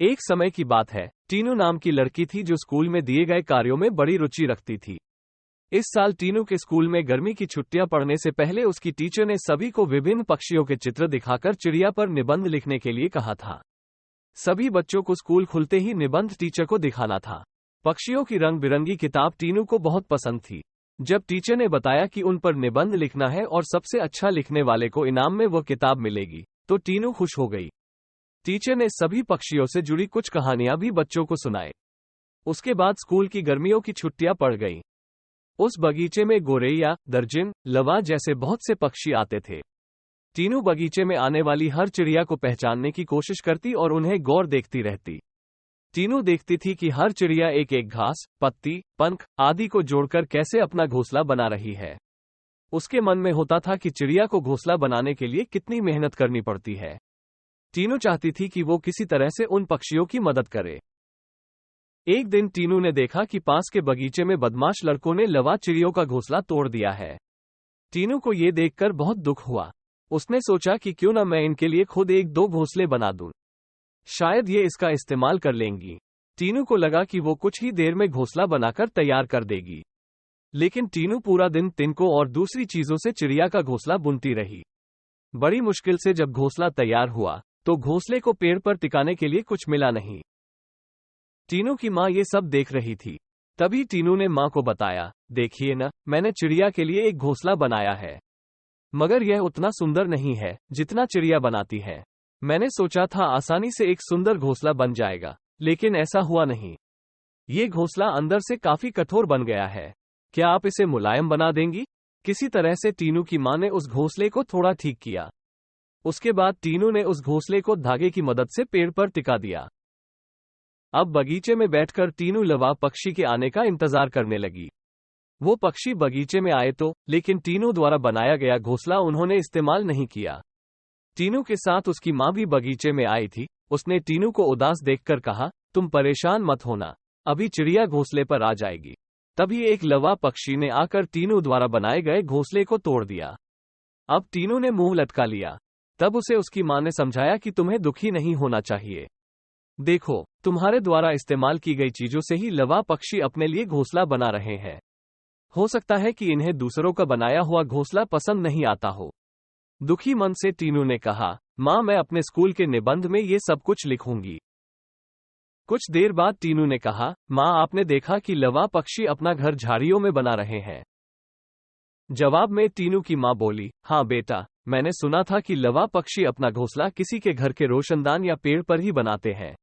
एक समय की बात है, टीनू नाम की लड़की थी जो स्कूल में दिए गए कार्यों में बड़ी रुचि रखती थी। इस साल टीनू के स्कूल में गर्मी की छुट्टियां पड़ने से पहले उसकी टीचर ने सभी को विभिन्न पक्षियों के चित्र दिखाकर चिड़िया पर निबंध लिखने के लिए कहा था। सभी बच्चों को स्कूल खुलते ही निबंध टीचर को दिखाना था। पक्षियों की रंग बिरंगी किताब टीनू को बहुत पसंद थी। जब टीचर ने बताया कि उन पर निबंध लिखना है और सबसे अच्छा लिखने वाले को इनाम में वह किताब मिलेगी, तो टीनू खुश हो गई। टीचर ने सभी पक्षियों से जुड़ी कुछ कहानियां भी बच्चों को सुनाए। उसके बाद स्कूल की गर्मियों की छुट्टियां पड़ गईं। उस बगीचे में गोरैया, दर्जिन, लवा जैसे बहुत से पक्षी आते थे। टीनू बगीचे में आने वाली हर चिड़िया को पहचानने की कोशिश करती और उन्हें गौर देखती रहती। टीनू देखती थी कि हर चिड़िया एक एक घास, पत्ती, पंख आदि को जोड़कर कैसे अपना घोंसला बना रही है। उसके मन में होता था कि चिड़िया को घोंसला बनाने के लिए कितनी मेहनत करनी पड़ती है। टीनू चाहती थी कि वो किसी तरह से उन पक्षियों की मदद करे। एक दिन टीनू ने देखा कि पास के बगीचे में बदमाश लड़कों ने लवा चिड़ियों का घोंसला तोड़ दिया है। टीनू को ये देखकर बहुत दुख हुआ। उसने सोचा कि क्यों न मैं इनके लिए खुद एक दो घोंसले बना दूं। शायद ये इसका इस्तेमाल कर लेंगी। टीनू को लगा कि वो कुछ ही देर में घोंसला बनाकर तैयार कर देगी। लेकिन टीनू पूरा दिन तिनकों और दूसरी चीजों से चिड़िया का घोंसला बुनती रही। बड़ी मुश्किल से जब घोंसला तैयार हुआ तो घोंसले को पेड़ पर टिकाने के लिए कुछ मिला नहीं। टीनू की माँ ये सब देख रही थी। तभी टीनू ने माँ को बताया, देखिए न, मैंने चिड़िया के लिए एक घोंसला बनाया है, मगर यह उतना सुंदर नहीं है जितना चिड़िया बनाती है। मैंने सोचा था आसानी से एक सुंदर घोंसला बन जाएगा, लेकिन ऐसा हुआ नहीं। ये घोंसला अंदर से काफी कठोर बन गया है। क्या आप इसे मुलायम बना देंगी? किसी तरह से टीनू की माँ ने उस घोंसले को थोड़ा ठीक किया। उसके बाद टीनू ने उस घोंसले को धागे की मदद से पेड़ पर टिका दिया। अब बगीचे में बैठकर टीनू लवा पक्षी के आने का इंतजार करने लगी। वो पक्षी बगीचे में आए तो, लेकिन टीनू द्वारा बनाया गया घोंसला उन्होंने इस्तेमाल नहीं किया। टीनू के साथ उसकी माँ भी बगीचे में आई थी। उसने टीनू को उदास देखकर कहा, तुम परेशान मत होना, अभी चिड़िया घोंसले पर आ जाएगी। तभी एक लवा पक्षी ने आकर टीनू द्वारा बनाए गए घोंसले को तोड़ दिया। अब टीनू ने मुंह लटका लिया। तब उसे उसकी माँ ने समझाया कि तुम्हें दुखी नहीं होना चाहिए। देखो, तुम्हारे द्वारा इस्तेमाल की गई चीजों से ही लवा पक्षी अपने लिए घोंसला बना रहे हैं। हो सकता है कि इन्हें दूसरों का बनाया हुआ घोंसला पसंद नहीं आता हो। दुखी मन से टीनू ने कहा, माँ, मैं अपने स्कूल के निबंध में ये सब कुछ लिखूंगी। कुछ देर बाद टीनू ने कहा, माँ, आपने देखा कि लवा पक्षी अपना घर झाड़ियों में बना रहे हैं? जवाब में टीनू की माँ बोली, हाँ बेटा, मैंने सुना था कि लवा पक्षी अपना घोंसला किसी के घर के रोशनदान या पेड़ पर ही बनाते हैं।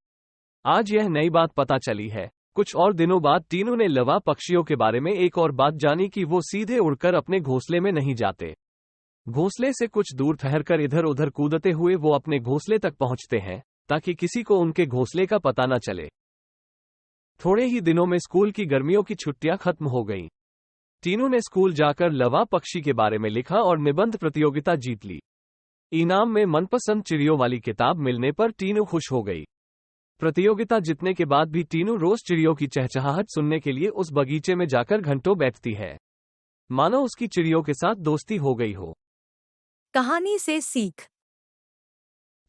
आज यह नई बात पता चली है। कुछ और दिनों बाद टीनू ने लवा पक्षियों के बारे में एक और बात जानी कि वो सीधे उड़कर अपने घोंसले में नहीं जाते। घोंसले से कुछ दूर ठहरकर इधर उधर कूदते हुए वो अपने घोंसले तक पहुंचते हैं, ताकि किसी को उनके घोंसले का पता न चले। थोड़े ही दिनों में स्कूल की गर्मियों की छुट्टियां खत्म हो गईं। टीनू ने स्कूल जाकर लवा पक्षी के बारे में लिखा और निबंध प्रतियोगिता जीत ली। इनाम में मनपसंद चिड़ियों वाली किताब मिलने पर टीनू खुश हो गई। प्रतियोगिता जीतने के बाद भी टीनू रोज चिड़ियों की चहचहाहट सुनने के लिए उस बगीचे में जाकर घंटों बैठती है, मानो उसकी चिड़ियों के साथ दोस्ती हो गई हो। कहानी से सीख।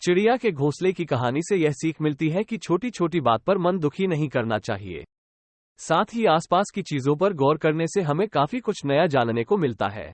चिड़िया के घोंसले की कहानी से यह सीख मिलती है कि छोटी छोटी बात पर मन दुखी नहीं करना चाहिए। साथ ही आसपास की चीजों पर गौर करने से हमें काफी कुछ नया जानने को मिलता है।